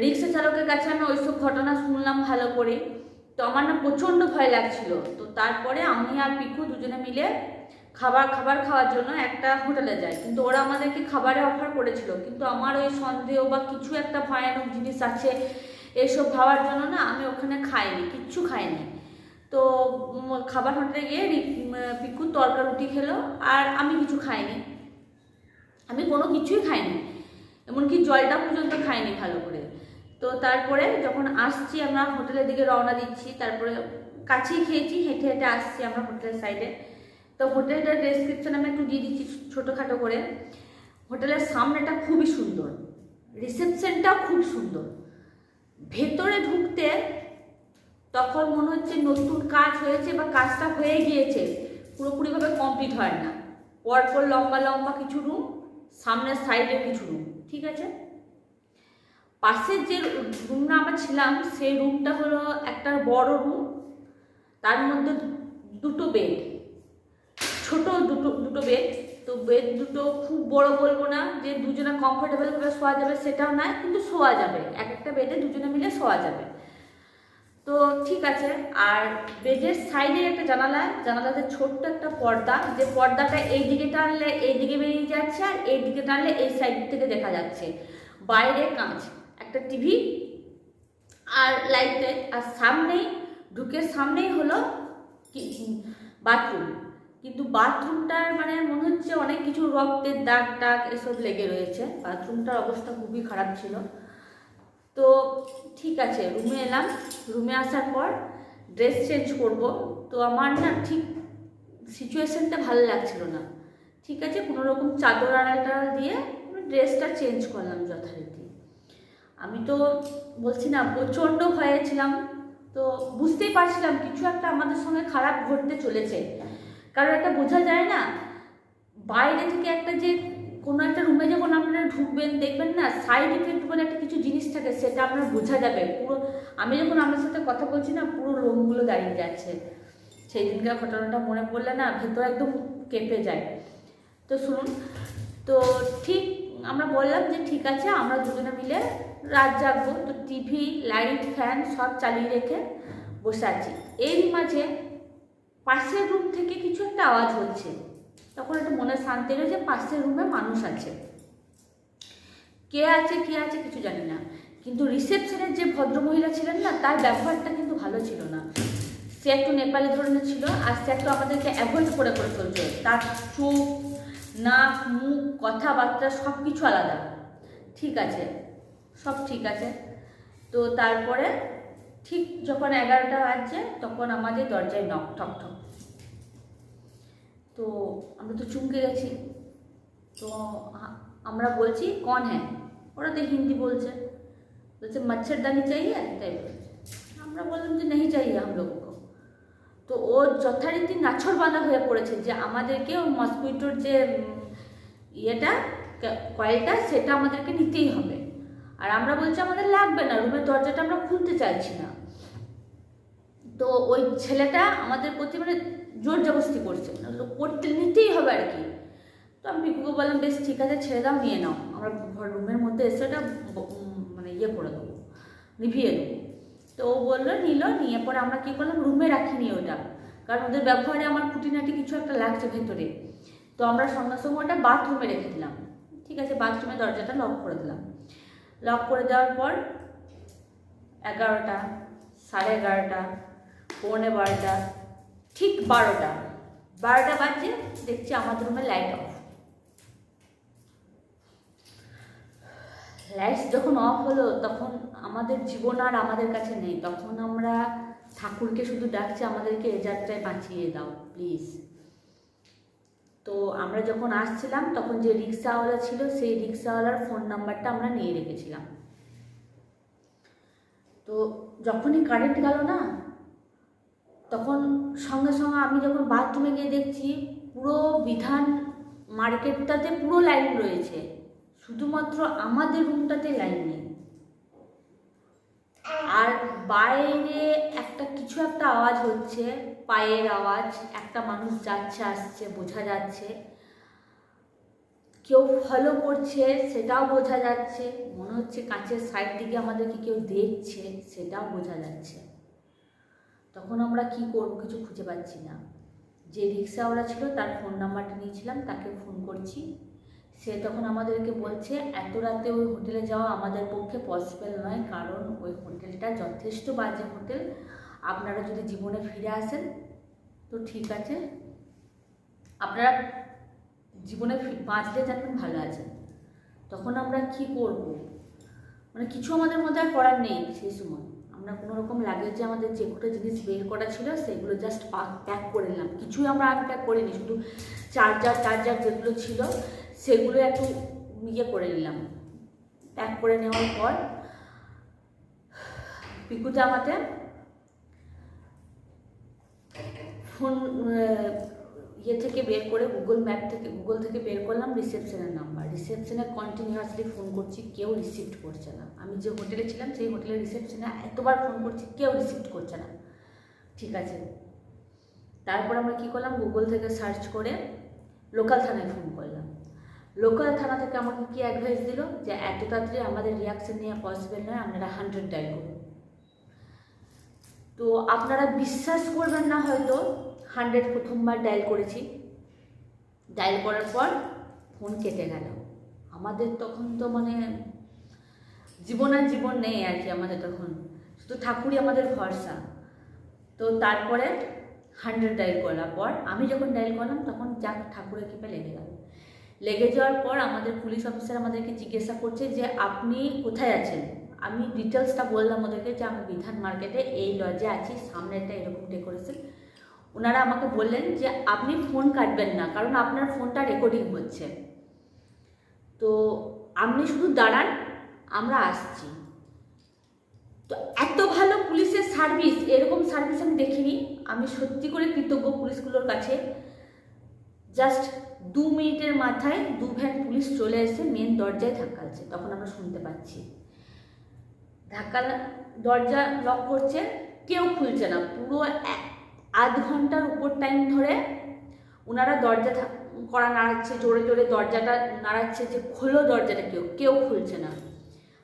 রিক্সা চালকের কাছে আমি ওইসব ঘটনা শুনলাম ভালো করে, তো আমার না প্রচণ্ড ভয় লাগছিল। তো তারপরে আমি আর পিকু দুজনে মিলে খাবার খাওয়ার জন্য একটা হোটেলে যাই, কিন্তু ওরা আমাদেরকে খাবারে অফার করেছিল, কিন্তু আমার ওই সন্দেহ বা কিছু একটা ভয়ানক জিনিস আছে এসব ভাবার জন্য না আমি ওখানে খাইনি, কিচ্ছু খাইনি। তো খাবার হোটেলে গিয়ে পিকু তরকা রুটি খেলো, আর আমি কিছু খাইনি, আমি কোনো কিছুই খাইনি, এমনকি জলটা পর্যন্ত খাইনি ভালো করে। তো তারপরে যখন আসছি আমরা হোটেলের দিকে রওনা দিচ্ছি, তারপরে কাছেই খেয়েছি, হেঁটে হেঁটে আসছি আমরা হোটেলের সাইডে। তো হোটেলটার ডেসক্রিপশন আমি একটু দিয়ে দিচ্ছি ছোটোখাটো করে। হোটেলের সামনেটা খুবই সুন্দর, রিসেপশনটাও খুব সুন্দর, ভেতরে ঢুকতে তখন মনে হচ্ছে নতুন কাজ হয়েছে বা কাজটা হয়ে গিয়েছে, পুরোপুরিভাবে কমপ্লিট হয় না। পরপর লম্বা লম্বা কিছু রুম, সামনের সাইডে কিছু রুম, ঠিক আছে। পাশের যে রুমটা আমরা ছিলাম সেই রুমটা হলো একটা বড় রুম, তার মধ্যে দুটো বেড, ছোট দুটো বেড। তো বেড দুটো খুব বড় বলবো না যে দুজনে কমফোর্টেবল ভাবে শোয়া যাবে সেটাও নয়, কিন্তু শোয়া যাবে, এক একটা বেডে দুজনে মিলে শোয়া যাবে। তো ঠিক আছে। আর বেডের সাইডে একটা জানালাতে ছোট্ট একটা পর্দা, যে পর্দাটা এই দিকে টানলে এই দিকে বেরিয়ে যাচ্ছে, আর এই দিকে টানলে এই সাইড থেকে দেখা যাচ্ছে। বাইরে কাঁচ, একটা টিভি আর লাইট, আর সামনেই হলো বাথরুম। কিন্তু বাথরুমটার মানে মনে হচ্ছে অনেক কিছু রক্তের দাগ টাগ এসব লেগে রয়েছে, বাথরুমটার অবস্থা খুবই খারাপ ছিল। তো ঠিক আছে, রুমে এলাম, রুমে আসার পর ড্রেস চেঞ্জ করব। তো আমার না ঠিক সিচুয়েশনটা ভালো লাগছিল না, ঠিক আছে, কোনো রকম চাদর আড়াল দিয়ে ড্রেসটা চেঞ্জ করলাম যথারীতি। আমি তো বলছি না প্রচণ্ড ভয়ে ছিলাম, তো বুঝতেই পারছিলাম কিছু একটা আমাদের সঙ্গে খারাপ ঘটতে চলেছে, কারণ একটা বোঝা যায় না, বাইরে থেকে একটা যে কোনো একটা রুমে যখন আপনারা ঢুকবেন দেখবেন না সাইড ইফেক্ট বলে একটা কিছু জিনিস থাকে, সেটা আপনার বোঝা যাবে পুরো। আমি যখন আপনার সাথে কথা বলছি না পুরো লোমগুলো দাঁড়িয়ে যাচ্ছে, সেই দিনকার ঘটনাটা মনে পড়লে না ভেতর একদম কেঁপে যায়। তো শুনুন, তো ঠিক আমরা বললাম যে ঠিক আছে আমরা দুজনে মিলে রাত জাগবো, তো টিভি লাইট ফ্যান সব চালিয়ে রেখে বসে আছি। এর মাঝে পাশের রুম থেকে কিছু একটা আওয়াজ হচ্ছে, তখন একটু মনে শান্তি হলো যে পাশের রুমে মানুষ আছে। কে আছে কিছু জানি না, কিন্তু রিসেপশনের যে ভদ্রমহিলা ছিলেন না তার ব্যবহারটা কিন্তু ভালো ছিল না। সে একটু নেপালি ধরনের ছিল, আর সে একটু আমাদেরকে অ্যাভয়েড করে চলছে। তার চোখ, নাক, মুখ, কথাবার্তা সব কিছু আলাদা, ঠিক আছে, সব ঠিক আছে। তো তারপরে ঠিক যখন 11টা বাজছে তখন আমাদের দরজায় নক, ঠক ঠক। তো আমরা তো চমকে গেছি, তো আমরা বলছি কন হ্যাঁ, ওরা তো হিন্দি বলছে মচ্ছরদানি চাইয়ে, তাই বলছে। আমরা বললাম যে নেই চাইয়ে हम लोगों को। তো ও যথারীতি নাছরবাঁধা হয়ে পড়েছে যে আমাদেরকে ও মসকুইটোর যে ইয়েটা কয়েলটা সেটা আমাদেরকে নিতেই হবে, আর আমরা বলছি আমাদের লাগবে না, রুমের দরজাটা আমরা খুলতে চাইছি না। তো ওই ছেলেটা আমাদের প্রতি মানে জোর জবরদস্তি করছে, করতে নিতেই হবে আর কি। তো আমি পিকুকে বললাম বেশ ঠিক আছে ছেড়ে দাও, নিয়ে নাও, আমরা রুমের মধ্যে এসে ওটা মানে ইয়ে করে দেবো, নিভিয়ে দেবো। তো ও বললো নিয়ে পরে আমরা কী করলাম, রুমে রাখিনি ওটা, কারণ ওদের ব্যবহারে আমার খুঁটিনাটি কিছু একটা লাগছে ভেতরে। তো আমরা সঙ্গে সঙ্গে ওটা বাথরুমে রেখে দিলাম, ঠিক আছে, বাথরুমের দরজাটা লক করে দিলাম। লক করে দেওয়ার পর 11টা, 11:30, 11:45, ঠিক 12টা বাজে, দেখছি আমাদের রুমে লাইট অফ। লাইট যখন অফ হলো তখন আমাদের জীবন আর আমাদের কাছে নেই, তখন আমরা ঠাকুরকে শুধু ডাকছি আমাদেরকে এ যাত্রায় বাঁচিয়ে দাও প্লিজ। তো আমরা যখন আসছিলাম তখন যে রিক্সাওয়ালা ছিল সেই রিক্সাওয়ালার ফোন নাম্বারটা আমরা নিয়ে রেখেছিলাম। তো যখনই কারেন্ট গেল না তখন সঙ্গে সঙ্গে আমি যখন বাথরুমে গিয়ে দেখছি পুরো বিধান মার্কেটটাতে পুরো লাইন রয়েছে, শুধুমাত্র আমাদের রুমটাতে লাইন নেই। আর বাইরে একটা কিছু একটা আওয়াজ হচ্ছে, পায়ের আওয়াজ, একটা মানুষ যাচ্ছে আসছে বোঝা যাচ্ছে, কেউ ফলো করছে সেটাও বোঝা যাচ্ছে, মনে হচ্ছে কাছের সাইড দিকে আমাদেরকে কেউ দেখছে সেটাও বোঝা যাচ্ছে। তখন আমরা কি করব কিছু খুঁজে পাচ্ছি না। যে রিক্সাওয়ালা ছিল তার ফোন নাম্বারটা নিয়েছিলাম, তাকে ফোন করছি। সে তখন আমাদেরকে বলছে এত রাতে ওই হোটেলে যাওয়া আমাদের পক্ষে পসিবল নয়, কারণ ওই হোটেলটা যথেষ্ট বাজে হোটেল, আপনারা যদি জীবনে ফিরে আসেন তো ঠিক আছে, আপনারা জীবনে বাঁচলে যাবেন ভালো আছেন। তখন আমরা কি করব, মানে কিছু আমাদের মধ্যে আর করার নেই। সেই সময় আমরা কোনো রকম লাগেজে আমাদের যে কটা জিনিস বের করা ছিল সেগুলো জাস্ট প্যাক করে নিলাম, কিছুই আমরা আনপ্যাক করিনি, শুধু চার্জার যেগুলো ছিল সেগুলো একটু করে নিলাম। প্যাক করে নেওয়ার পর পিকুটা আমাদের ফোন থেকে বের করে গুগল থেকে বের করলাম রিসেপশনের নাম্বার। রিসেপশনে কন্টিনিউয়াসলি ফোন করছি, কেউ রিসিভ করছে না। আমি যে হোটেলে ছিলাম সেই হোটেলের রিসেপশনে এতবার ফোন করছি, কেউ রিসিভ করছে না। ঠিক আছে, তারপর আমরা কি করলাম, গুগল থেকে সার্চ করে লোকাল থানায় ফোন করলাম। লোকাল থানা থেকে আমাকে কি অ্যাডভাইস দিল যে এত তাড়াতাড়ি আমাদের রিয়াকশন নেওয়া পসিবল নয়, আপনারা 100 ডায়াল করুন। তো আপনারা বিশ্বাস করবেন না, হয়তো 100 প্রথমবার ডায়াল করেছি, ডায়াল করার পর ফোন কেটে গেল। আমাদের তখন তো মানে জীবন নেই আর কি, আমাদের তখন শুধু ঠাকুরই আমাদের ভরসা। তো তারপরে 100 ডায়াল করার পর আমি যখন ডায়াল করলাম তখন যাক ঠাকুরের কৃপা লেগে যাওয়ার পর আমাদের পুলিশ অফিসার আমাদেরকে জিজ্ঞাসা করছে যে আপনি কোথায় আছেন। আমি ডিটেলসটা বললাম ওদেরকে যে আমি বিধান মার্কেটে এই লজে আছি, সামনেটা এরকম ডেকোরেশন। ওনারা আমাকে বললেন যে আপনি ফোন কাটবেন না, কারণ আপনার ফোনটা রেকর্ডিং হচ্ছে, তো আপনি শুধু দাঁড়ান, আমরা আসছি। তো এত ভালো পুলিশের সার্ভিস, এরকম সার্ভিস আমি দেখিনি। আমি সত্যি করে কৃতজ্ঞ পুলিশগুলোর কাছে। জাস্ট 2 মিনিটের মাথায় 2 ভ্যান পুলিশ চলে এসে মেন দরজায় ধাক্কাচ্ছে। তখন আমরা শুনতে পাচ্ছি দরজা লক করছে, কেউ খুলছে না। পুরো 1/2 ঘন্টার উপর টাইম ধরে ওনারা দরজা করা নাড়াচ্ছে, জোরে জোরে দরজাটা নাড়াচ্ছে যে খোলো দরজাটা, কেউ খুলছে না।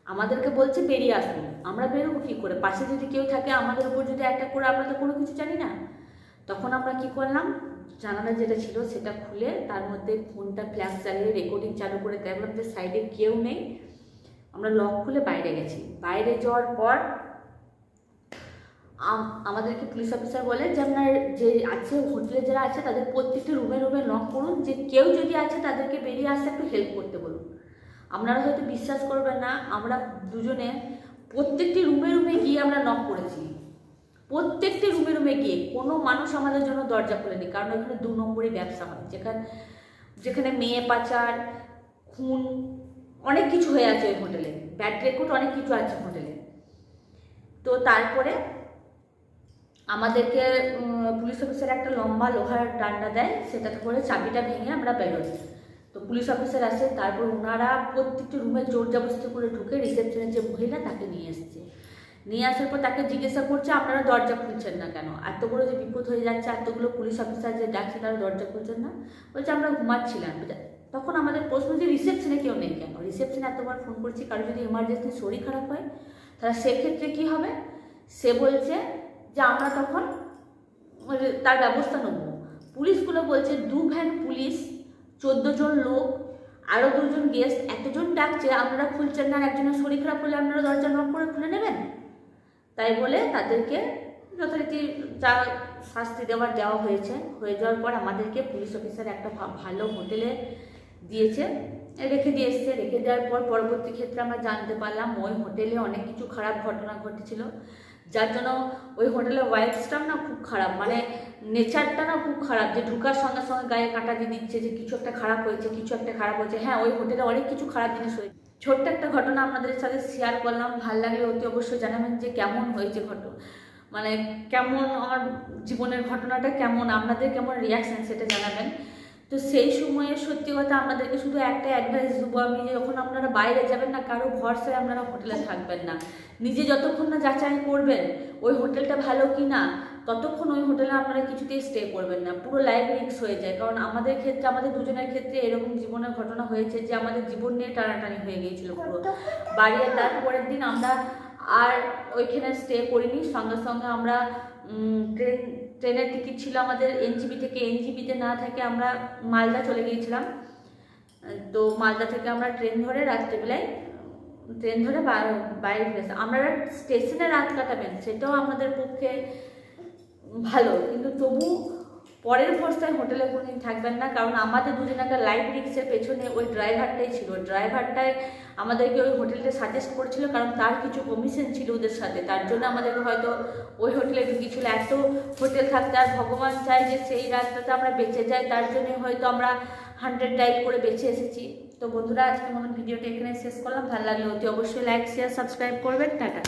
আমাদেরকে বলছে বেরিয়ে আসুন। আমরা বেরোবো কী করে, পাশে যদি কেউ থাকে, আমাদের উপর যদি অ্যাটাক করে, আমরা তো কোনো কিছু জানি না। তখন আমরা কি করলাম, জানালা যেটা ছিল সেটা খুলে তার মধ্যে ফোনটা ফ্ল্যাশ চালিয়ে রেকর্ডিং চালু করে দেখলাম যে সাইডে কেউ নেই। আমরা লক খুলে বাইরে গেছি। বাইরে যাওয়ার পর আমাদেরকে পুলিশ অফিসার বলে যে আপনার যে আছে হোটেলে যারা আছে তাদের প্রত্যেকটি রুমে নক করুন, যে কেউ যদি আছে তাদেরকে বেরিয়ে আসতে একটু হেল্প করতে বলুন। আপনারা হয়তো বিশ্বাস করবেন না, আমরা দুজনে প্রত্যেকটি রুমে গিয়ে আমরা নক করেছি। প্রত্যেকটি রুমে গিয়ে কোনো মানুষ আমাদের জন্য দরজা খুলেনি, কারণ ওখানে 2 নম্বরই ব্যবসা হয়, যেখানে মেয়ে পাচার, খুন, অনেক কিছু হয়ে আছে ওই হোটেলে, ব্যাড রেকর্ড অনেক কিছু আছে হোটেলে। তো তারপরে আমাদেরকে পুলিশ অফিসার একটা লম্বা লোহার ডান্ডা দেয়, সেটা করে চাবিটা ভেঙে আমরা বেরোই। তো পুলিশ অফিসার আসে, তারপর ওনারা প্রত্যেকটি রুমে জোর জবরদস্তি করে ঢুকে রিসেপশনের যে মহিলা তাকে নিয়ে এসছে। নিয়ে আসার পর তাকে জিজ্ঞাসা করছে আপনারা দরজা খুলছেন না কেন, এত বড় যে বিপদ হয়ে যাচ্ছে, এতগুলো পুলিশ অফিসার যে ডাকছে তারা দরজা খুলছেন না। বলছে আমরা ঘুমাচ্ছিলাম। তখন আমাদের প্রশ্ন যে রিসেপশনে কেউ নেই কেন, রিসেপশনে এতবার ফোন করছি, কারো যদি এমার্জেন্সি শরীর খারাপ হয় তাহলে সেক্ষেত্রে কী হবে। সে বলছে যে আমরা তখন তার ব্যবস্থা নেব। পুলিশগুলো বলছে 2 ভ্যান পুলিশ, 14 জন লোক, আরও 2 জন গেস্ট, এতজন ডাকছে, আপনারা খুলছেন না, একজনের শরীর খারাপ হলে আপনারা দরজা নক করে খুলে নেবেন। তাই বলে তাদেরকে যথারীতি যা শাস্তি দেওয়া হয়েছে। হয়ে যাওয়ার পর আমাদেরকে পুলিশ অফিসার একটা ভালো হোটেলে রেখে দেওয়ার পর পরবর্তী ক্ষেত্রে আমরা জানতে পারলাম ওই হোটেলে অনেক কিছু খারাপ ঘটনা ঘটেছিল, যার জন্য ওই হোটেলের ওয়াইফস্টাফ না খুব খারাপ, মানে নেচারটা না খুব খারাপ, যে ঢুকার সঙ্গে সঙ্গে গায়ে কাঁটা দিয়ে দিচ্ছে যে কিছু একটা খারাপ হয়েছে। হ্যাঁ, ওই হোটেলে অনেক কিছু খারাপ জিনিস হয়েছে। ছোট্ট একটা ঘটনা আপনাদের সাথে শেয়ার করলাম, ভালো লাগলে অতি অবশ্যই জানাবেন যে কেমন হয়েছে মানে কেমন আমার জীবনের ঘটনাটা, কেমন আপনাদের কেমন রিয়াকশান সেটা জানাবেন। তো সেই সময়ে সত্যি কথা আপনাদেরকে শুধু একটা অ্যাডভাইস দেবো আমি, যে যখন আপনারা বাইরে যাবেন না, কারো ভরসায় আপনারা হোটেলে থাকবেন না। নিজে যতক্ষণ না যাচাই করবেন ওই হোটেলটা ভালো কি না, ততক্ষণ ওই হোটেলে আপনারা কিছুতেই স্টে করবেন না, পুরো লাইফ রিস্ক হয়ে যায়। কারণ আমাদের ক্ষেত্রে, আমাদের দুজনের ক্ষেত্রে এরকম জীবনের ঘটনা হয়েছে যে আমাদের জীবন নিয়ে টানাটানি হয়ে গিয়েছিল পুরো। বাড়ি তারপরের দিন আমরা আর ওইখানে স্টে করিনি, সঙ্গে সঙ্গে আমরা ট্রেনের টিকিট ছিল আমাদের এনজিপি থেকে, এনজিপিতে না থেকে আমরা মালদা চলে গিয়েছিলাম। তো মালদা থেকে আমরা ট্রেন ধরে রাত্রিবেলায় বাইরে ফিরেছি। আমরা স্টেশনে রাত কাটাবেন সেটাও আমাদের পক্ষে ভালো, কিন্তু তবু পরের ভরসায় হোটেলে কোনোদিন থাকবেন না। কারণ আমাদের দুজনের লাইফ রিস্কের পেছনে ওই ড্রাইভারটাই ছিল। ড্রাইভারটাই আমাদেরকে ওই হোটেলটা সাজেস্ট করেছিল, কারণ তার কিছু কমিশন ছিল ওদের সাথে, তার জন্য আমাদেরকে হয়তো ওই হোটেলে ঢুকিয়েছিল। এত হোটেল থাকতে আর ভগবান চাই যে সেই রাতটাতে আমরা বেঁচে যাই, তার জন্য হয়তো আমরা 100 ডাইল করে বেঁচে এসেছি। তো বন্ধুরা, আজকের মতন ভিডিওটা এখানে শেষ করলাম। ভালো লাগলে অতি অবশ্যই লাইক, শেয়ার, সাবস্ক্রাইব করবেন। টাটা।